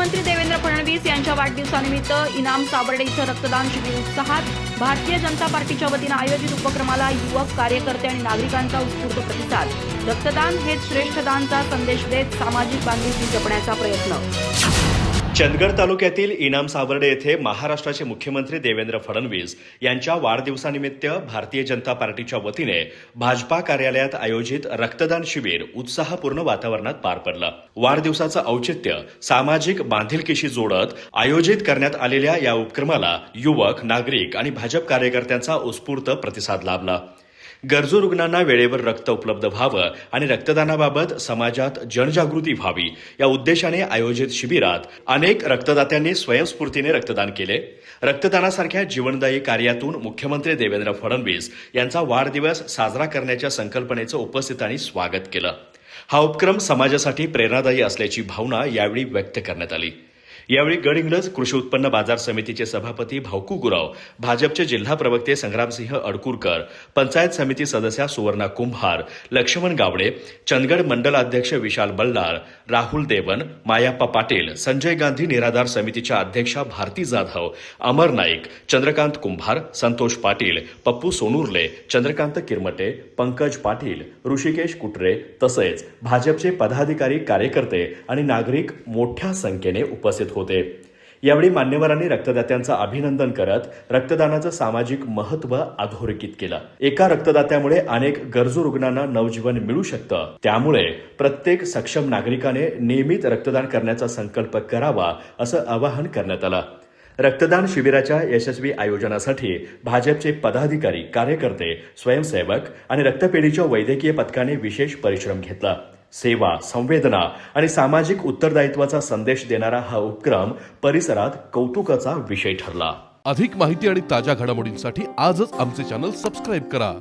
मुख्यमंत्री देवेंद्र फडणवीस यांच्या वाढदिवसानिमित्त इनाम सावर्डे इथं रक्तदान शिबिर उत्साहात. भारतीय जनता पार्टीच्या वतीनं आयोजित उपक्रमाला युवक, कार्यकर्ते आणि नागरिकांचा उत्स्फूर्त प्रतिसाद. रक्तदान हेच श्रेष्ठ दानचा संदेश देत सामाजिक बांधिलकी जपण्याचा प्रयत्न. चंदगड तालुक्यातील इनाम सावर्डे येथे महाराष्ट्राचे मुख्यमंत्री देवेंद्र फडणवीस यांच्या वाढदिवसानिमित्त भारतीय जनता पार्टीच्या वतीने भाजपा कार्यालयात आयोजित रक्तदान शिबिर उत्साहपूर्ण वातावरणात पार पडलं. वाढदिवसाचं औचित्य सामाजिक बांधिलकीशी जोडत आयोजित करण्यात आलेल्या या उपक्रमाला युवक, नागरिक आणि भाजप कार्यकर्त्यांचा उत्स्फूर्त प्रतिसाद लाभला. गरजू रुग्णांना वेळेवर रक्त उपलब्ध व्हावं आणि रक्तदानाबाबत समाजात जनजागृती व्हावी या उद्देशाने आयोजित शिबिरात अनेक रक्तदात्यांनी स्वयंस्फूर्तीने रक्तदान केले. रक्तदानासारख्या जीवनदायी कार्यातून मुख्यमंत्री देवेंद्र फडणवीस यांचा वाढदिवस साजरा करण्याच्या संकल्पनेचं उपस्थितांनी स्वागत केलं. हा उपक्रम समाजासाठी प्रेरणादायी असल्याची भावना यावेळी व्यक्त करण्यात आली. यावेळी गडहिंग्लज कृषी उत्पन्न बाजार समितीचे सभापती भाऊकू गुराव, भाजपचे जिल्हा प्रवक्ते संग्रामसिंह अडकुरकर, पंचायत समिती सदस्या सुवर्णा कुंभार, लक्ष्मण गावडे, चंदगड मंडल अध्यक्ष विशाल बल्लाळ, राहुल देवन, मायाप्पा पाटील, संजय गांधी निराधार समितीच्या अध्यक्षा भारती जाधव, अमर नाईक, चंद्रकांत कुंभार, संतोष पाटील, पप्पू सोनुर्ले, चंद्रकांत किरमटे, पंकज पाटील, ऋषिकेश कुटरे तसेच भाजपचे पदाधिकारी, कार्यकर्ते आणि नागरिक मोठ्या संख्येने उपस्थित होते. यावेळी मान्यवरांनी रक्तदात्यांचं अभिनंदन करत रक्तदानाचं सामाजिक महत्त्व अधोरेखित केलं. एका रक्तदात्यामुळे अनेक गरजू रुग्णांना नवजीवन मिळू शकतं. त्यामुळे प्रत्येक सक्षम नागरिकाने नियमित रक्तदान करण्याचा संकल्प करावा असं आवाहन करण्यात आलं. रक्तदान शिबिराच्या यशस्वी आयोजनासाठी भाजपचे पदाधिकारी, कार्यकर्ते, स्वयंसेवक आणि रक्तपेढीच्या वैद्यकीय पथकाने विशेष परिश्रम घेतला. सेवा, संवेदना आणि सामाजिक उत्तरदायित्वाचा संदेश देणारा हा उपक्रम परिसरात कौतुकाचा विषय ठरला. अधिक माहिती आणि ताज्या घडामोडींसाठी आजच आमचे चॅनल सबस्क्राईब करा.